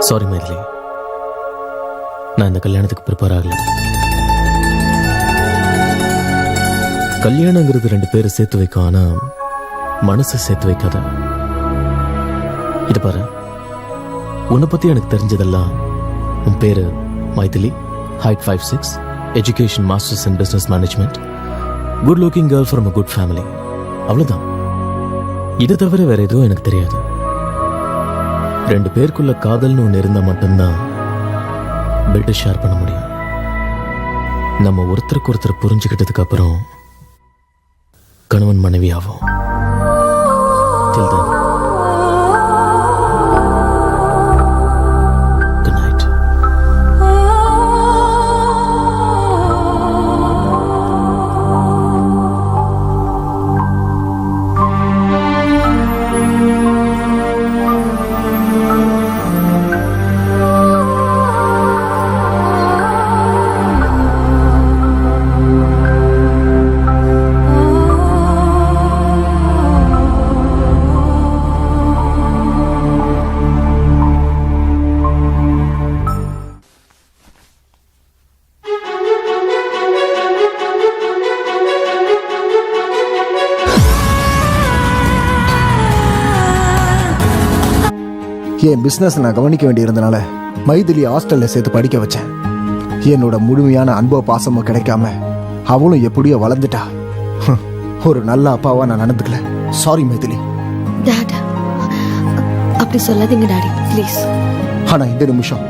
Sorry Maithili, நான் இந்த கல்யாணத்துக்கு ப்ரிப்பேர் ஆகல. கல்யாணங்கிறது 2 பேரை சேர்த்து வைக்கும், ஆனா மனசை சேர்த்து வைக்காத. இது பாரு, உன்னை பத்தி எனக்கு தெரிஞ்சதெல்லாம் உன் பேரு Mythili, height 5'6", education masters in business management, good looking girl from a good family. அவ்வளவுதான். இதை தவிர வேற எதுவும் எனக்கு தெரியாது. 2 பேருக்குள்ள காதல்னு ஒன்று இருந்தா மட்டும்தான் பெட்டை ஷேர் பண்ண முடியும். நம்ம ஒருத்தருக்கு ஒருத்தர் புரிஞ்சுக்கிட்டதுக்கு அப்புறம் கணவன் மனைவி ஆகும். Till then, good night. என் பிஸ்னஸ் நான் கவனிக்க வேண்டியிருந்தனால மைதிலி ஹாஸ்டல்ல சேர்த்து படிக்க வச்சேன். என்னோட முழுமையான அன்போ பாசமோ கிடைக்காம அவளும் எப்படியோ வளர்ந்துட்டா. ஒரு நல்ல அப்பாவா நான் நடந்துக்கல. சாரி மைதிலி. டாட், அப்படி சொல்லாதீங்க டாடி, ப்ளீஸ். ஆனா இந்த நிமிஷம்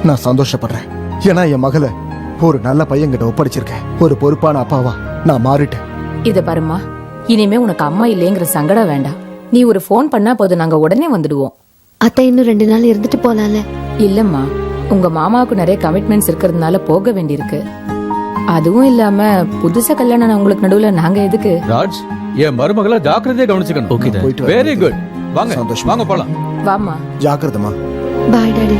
நான் சந்தோஷப்படுறேன். ஏன்னா என் மகளை ஒரு நல்ல பையன்கிட்ட ஒப்படைச்சிருக்கேன். ஒரு பொறுப்பான அப்பாவா நான் மாறிட்டேன். இத பாருமா, இனிமே உனக்கு அம்மா இல்லைங்கிற சங்கடம் வேண்டாம். நீ ஒரு ஃபோன் பண்ணா போதும், நாங்க உடனே வந்துடுவோம். அத்தை இன்னும் 2 நாள் இருந்துட்டு போலாம்ல? இல்லம்மா, உங்க மாமாவுக்கு நிறைய கமிட்மெண்ட்ஸ் இருக்கிறதுனால போக வேண்டியிருக்கு. அதுவும் இல்லாம புதுசா கல்யாணம் உங்களுக்கு நடுவுல நாங்க எதுக்கு? ராஜ், என் மருமகளை ஜாக்கிரதையா கவனிச்சுக்கணும். ஓகே தான். போயிட்டு வெரி குட். வாங்க சந்தோஷம். வாங்க போலாம். வாமா. ஜாக்கிரதமா. Bye daddy.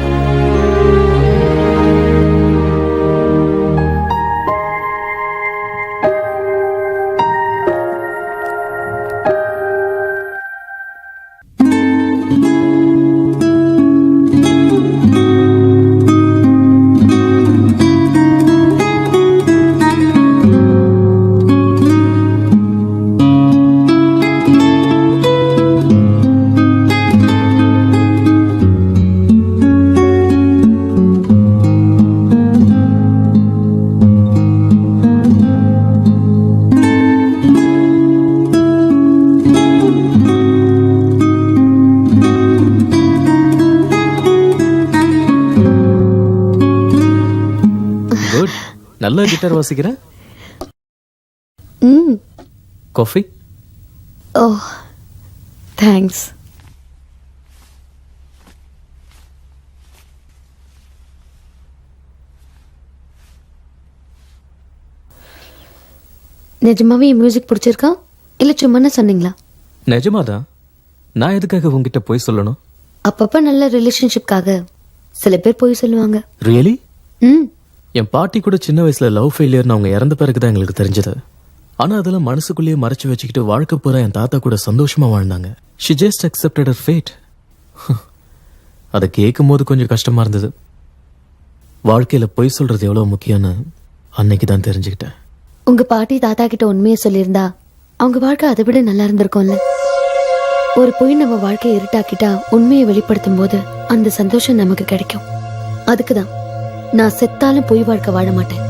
குட், நல்ல கிட்டார் வாசிக்கிறேன். காஃபி? Oh thanks. நிஜமாவே மியூசிக் பிடிச்சிருக்கா இல்ல சும்மா சொன்னீங்களா? நிஜமாதான். நான் எதுக்காக உங்ககிட்ட போய் சொல்லணும்? அப்பப்ப நல்ல ரிலேஷன்ஷிப்காக சில பேர் போய் சொல்லுவாங்க. ரியலி? ம். என் பாட்டி கூட சின்ன வயசுல லவ் ஃபெயிலியர்னு அவங்க இறந்த பிறகுதான் எங்களுக்கு தெரிஞ்சது. ஆனா அதெல்லாம் மனசுக்குள்ளேயே மறைச்சு வச்சுக்கிட்டு வாழ்க்கை பூரா என் தாத்தா கூட சந்தோஷமா வாழ்ந்தாங்க. She just accepted her fate. அதை கேட்கும் போது கொஞ்சம் கஷ்டமா இருந்தது. வாழ்க்கையில பொய் சொல்றது எவ்வளவு முக்கியம்னு அன்னைக்கு தான் தெரிஞ்சுக்கிட்டேன். உங்க பாட்டி தாத்தா கிட்ட உண்மையை சொல்லியிருந்தா அவங்க வாழ்க்கை அதை விட நல்லா இருந்திருக்கும்ல. ஒரு பொய் நம்ம வாழ்க்கையை இருட்டாக்கிட்டா உண்மையை வெளிப்படுத்தும் போது அந்த சந்தோஷம் நமக்கு கிடைக்கும். அதுக்குதான் நான் செத்தாலும் பொய் வாழ்க்கை வாழ மாட்டேன்.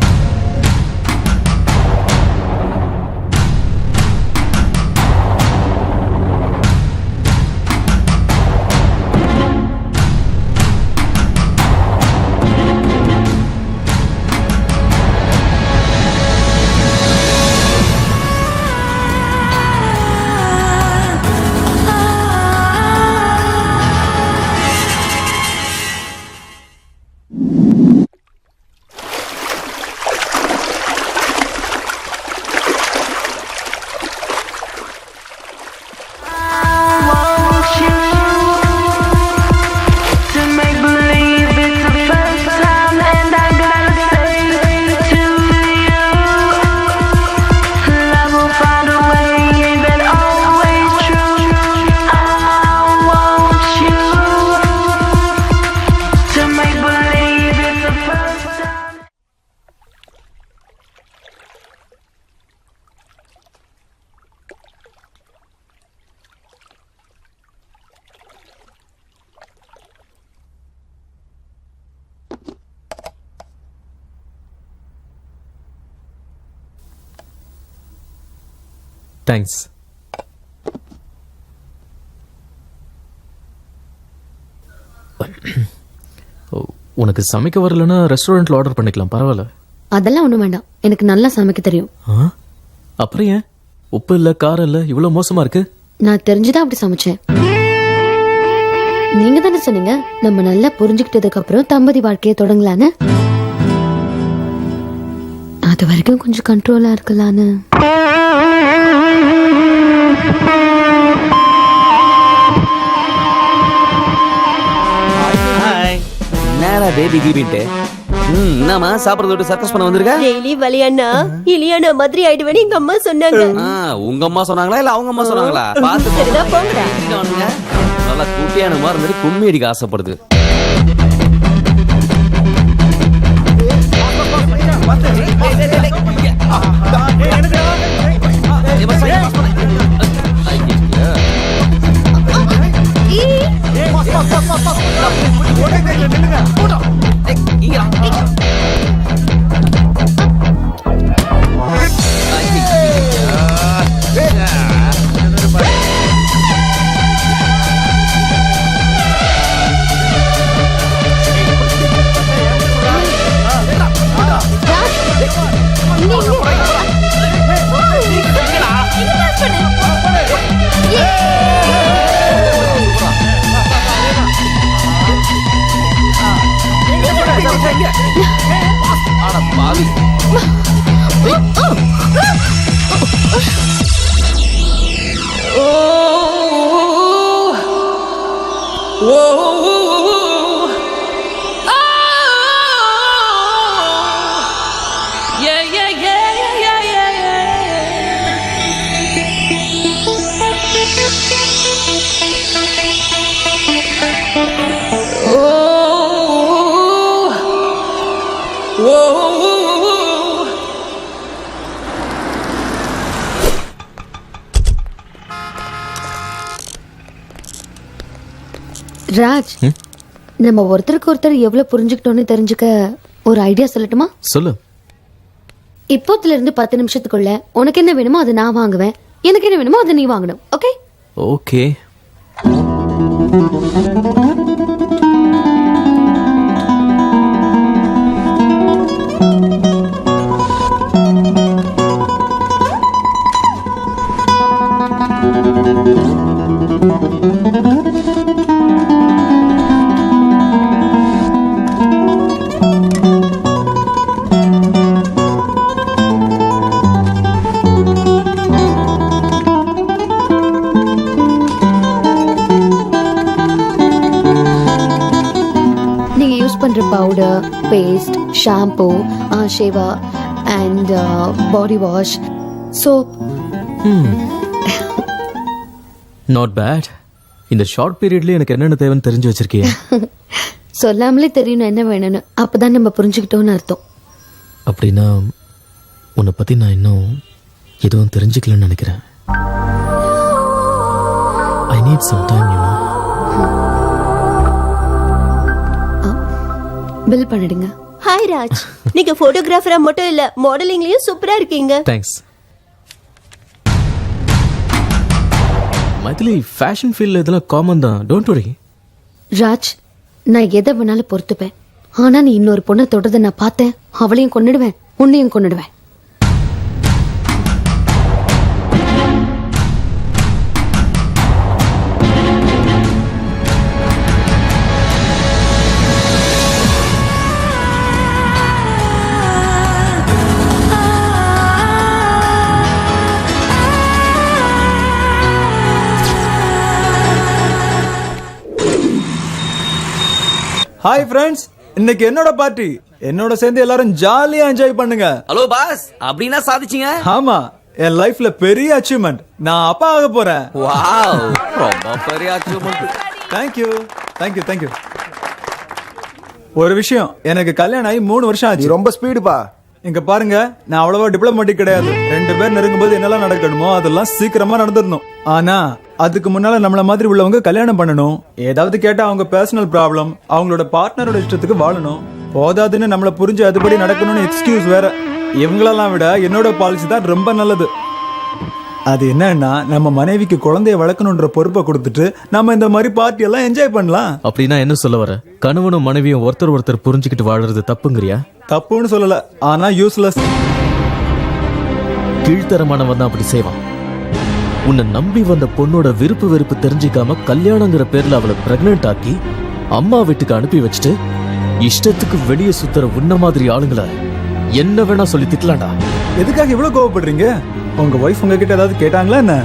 தேங்க்ஸ். உனக்கு சமைக்க வரலன்னா ரெஸ்டாரண்ட்ல ஆர்டர் பண்ணிக்கலாம், பரவாயில்ல. அதெல்லாம் ஒண்ணும் வேண்டாம், எனக்கு நல்லா சமைக்க தெரியும். ஆ? அப்புறம் ஏன் உப்பு இல்ல காரம் இல்ல இவ்வளவு மோசமா இருக்கு? நான் தெரிஞ்சுதான் அப்படி சமைச்சேன். நீங்க தானே சொன்னீங்க நம்ம நல்லா புரிஞ்சுக்கிட்டதுக்கு அப்புறம் தம்பதி வாழ்க்கையை தொடங்கலான்னு. அது வரைக்கும் கொஞ்சம் கண்ட்ரோலா இருக்கலான்னு. என்னடா பேபி கீபின்ட்டு என்னம்மா சாப்பிடறத விட்டு சர்க்கஸ் பண்ண வந்திருக்க? டெய்லி வலியானா இலியானா மாதிரி ஆயிடுவேன்னு எங்க அம்மா சொன்னாங்க. உங்க அம்மா சொன்னாங்களா இல்ல அவங்க அம்மா சொன்னாங்களா? பாத்து சரிதான் போங்கடா. நல்லா குட்டியான மாதிரி இருந்துட்டு கும்மி அடிக்க ஆசைப்படுது. ராஜ், நம்ம ஒருத்தருக்கு ஒருத்தர் எவ்வளவு புரிஞ்சுக்கிட்டோன்னு தெரிஞ்சுக்க ஒரு ஐடியா சொல்லட்டுமா? சொல்லு. இப்போத்துல இருந்து 10 நிமிஷத்துக்குள்ள உனக்கு என்ன வேணுமோ அதை நான் வாங்குவேன், எனக்கு என்ன வேணுமோ அதை நீ வாங்கணும். ஓகே? ஓகே. பண்ற powder, paste, shampoo, shaver and body wash, soap. Not bad. இந்த ஷார்ட் பீரியட்ல எனக்கு என்னென்ன தேவைன்னு தெரிஞ்சு வச்சிருக்கீங்க. சொல்லாமலே தெரியணும் என்ன வேணும்னு, அப்பதான் நம்ம புரிஞ்சுக்கிட்டோம்னு அர்த்தம். அப்படின்னா உன்னை பத்தி நான் இன்னும் எதுவும் தெரிஞ்சுக்கலன்னு நினைக்கிறேன். I need some time, you know. Bill பண்ணிடுங்க. ஹாய் ராஜ், நீங்க போட்டோகிராஃபரா மட்டும் இல்ல மாடலிங்லயும் சூப்பரா இருக்கீங்க. தேங்க்ஸ். மைதிலி, ஃபேஷன் ஃபீல்ட்ல இதெல்லாம் காமன் தான், டோன்ட் வரி. ராஜ், நான் எதை வேணாலும் பொறுத்துப்பேன். ஆனா நீ இன்னொரு பொண்ணை தொடர்ந்து நான் பார்த்தேன், அவளையும் கொன்னுடுவேன், உன்னையும் கொன்னுடுவேன். ஹாய் ஃப்ரெண்ட்ஸ், இன்னைக்கு என்னோட பார்ட்டி. என்னோட சேர்ந்து எல்லாரும் ஜாலியா என்ஜாய் பண்ணுங்க. ஹலோ பாஸ், அப்படினா சாதிச்சீங்க? ஆமா, என் லைஃப்ல பெரிய அச்சீவ்மெண்ட். நான் அப்பா ஆக போறேன். வாவ், ரொம்ப பெரிய அச்சீவ்மெண்ட். Thank you thank you thank you. ஒரு விஷயம், எனக்கு கல்யாணம் ஆகி 3 வருஷம் நீ ஆச்சு. ரொம்ப ஸ்பீடுப்பா. இங்க பாருங்க, நான் அவ்வளவா டிப்ளமேட்டிக் கிடையாது. 2 பேர் நெருங்கும்போது என்னெல்லாம் நடக்கணுமோ அதெல்லாம் சீக்கிரமா நடந்துடணும். ஆனா அதுக்கு முன்னால நம்மள மாதிரி உள்ளவங்க கல்யாணம் பண்ணணும். ஏதாவது கேட்டா அவங்க பர்சனல் ப்ராப்ளம், அவங்களோட பார்ட்னரோட இஷ்டத்துக்கு வாழணும். போதாதுன்னு நம்மள புரிஞ்சு அதுபடி நடக்கணும்னு எக்ஸ்கியூஸ் வேற. இவங்களெல்லாம் விட என்னோட பாலிசி தான் ரொம்ப நல்லது. அது என்னன்னா நம்ம மனைவிக்கு குழந்தைய வளர்க்கணுன்ற பொறுப்பை கொடுத்துட்டு நம்ம இந்த மாதிரி பார்ட்டி எல்லாம் என்ஜாய் பண்ணலாம். அப்படின்னா என்ன சொல்ல வர? கணவனும் மனைவியும் ஒருத்தர் புரிஞ்சுக்கிட்டு வாழறது தப்புங்கிறியா? தப்புன்னு சொல்லல, ஆனா யூஸ்லெஸ். கீழ்த்தரமானவன் தான் அப்படி செய்வான். உன்னை நம்பி வந்த பொண்ணோட விருப்பு வெறுப்பு தெரிஞ்சுக்காம கல்யாணங்கிற பேர்ல அவளை பிரெக்னென்ட் ஆக்கி அம்மா வீட்டுக்கு அனுப்பி வச்சுட்டு இஷ்டத்துக்கு வெளியே சுத்துற உன்ன மாதிரி ஆளுங்களை என்ன வேணா சொல்லி திட்டலாம்டா. எதுக்காக இவ்வளவு கோவப்படுறீங்க? உங்க ஒய்ஃப் உங்ககிட்ட ஏதாவது கேட்டாங்களா என்ன?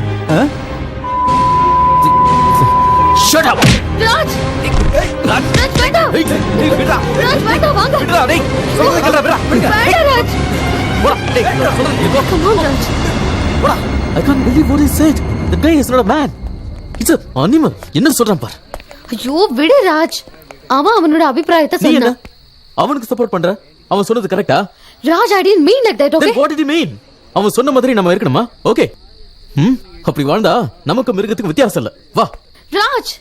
Shut up! ராஜ் ராஜ் வேண்டாம். ராஜ் வேண்டாம், வாங்க. வேண்டாம் Raj. Come on, Raj. I can't believe what he said. The guy is not a man. It's a animal. என்ன சொல்றான் பார். ஐயோ விடு ராஜ். அவனோட அபிப்பிராயத்தை நீ என்ன சொன்னான். அவனுக்கு சப்போர்ட் பண்ற? அவன் சொன்னது கரெக்ட்டா? Raj, I didn't mean like that, okay? Then what did he mean? அவன் சொன்ன மாதிரி நம்ம இருக்கணுமா? ஓகே. அப்படி வாழ்ந்தா நமக்கு மிருகத்துக்கு வித்தியாசம் இல்ல. வா. ராஜ்.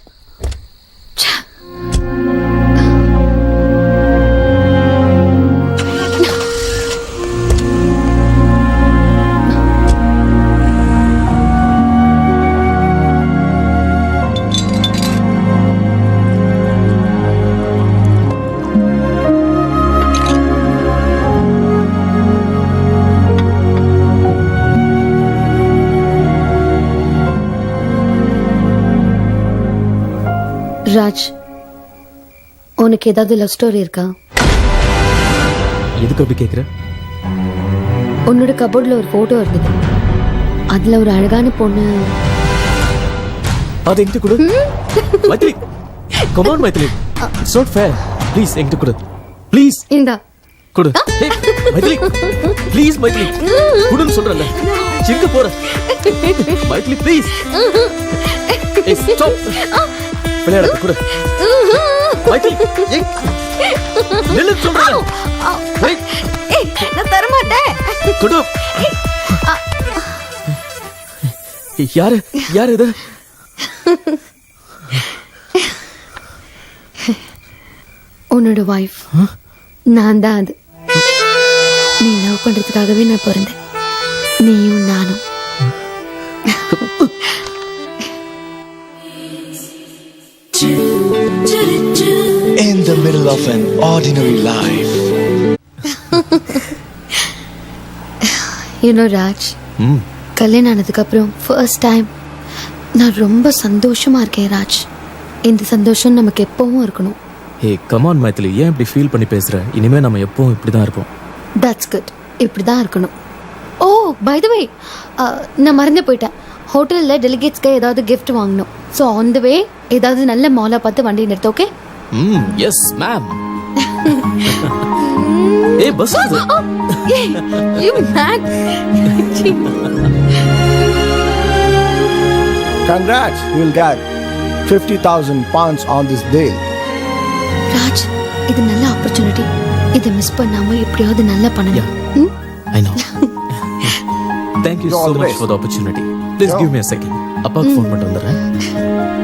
ராஜ், உனக்கு ஏதாவது லவ் ஸ்டோரி இருக்கா? எதுக்கு அப்படி கேக்குற? உன்னோட கபோர்ட்ல ஒரு போட்டோ இருந்தது. அதுல ஒரு அழகான பொண்ணு. அது என்கிட்ட கொடு. Maithri, come on Maithri. It's not fair. Please என்கிட்ட கொடு. Please இந்தா. கொடு. Hey, மைத்ரி. Please மைத்ரி. கொடுன்னு சொல்றேன்ல. எங்க போற? மைத்ரி ப்ளீஸ். Hey, stop. விளையாட கொடு. மைத்ரி, நில்லு சொல்றேன். ஏய், நான் தர மாட்டேன். கொடு. யாரு இது? உன்னோட வைஃப். நான் தான் அது. நீ லவ் பண்றதுக்காகவே நான் பிறந்தேன். நீயும் நானும். In the middle of an ordinary life. You know, Raj, கல்யாணம் ஆனதுக்கு அப்புறம் ஃபர்ஸ்ட் டைம் நான் ரொம்ப சந்தோஷமா இருக்கேன் ராஜ். இந்த சந்தோஷம் நமக்கு எப்பவும் இருக்கணும். Hey, come on மைத்ரி, ஏன் இப்படி ஃபீல் பண்ணி பேசுற? இனிமே நம்ம எப்பவும் இப்படிதான் இருப்போம். That's good. இப்படிதான் இருக்கணும். ஓ, பை தி வே, நான் மறந்தே போயிட்டேன். ஹோட்டல்ல டெலிகேட்ஸ்க்கு ஏதாவது gift வாங்கணும். ஸோ ஆன் தி வே ஏதாவது நல்ல மாலா பார்த்து வண்டி நிறுத்து, ஓகே? Yes ma'am. ஏய் பஸ் அது. You mad? Congrats, you will get 50,000 pounds on this deal. Raj, இது நல்ல ஆப்பர்ச்சுனிட்டி. இதை மிஸ் பண்ணாம எப்படியாவது நல்லா பண்ணணும். I know. Thank you You're so all the much best. for the opportunity. Please give me a second. அப்பாக்கு phone பண்ணிட்டு வந்துடுறேன்.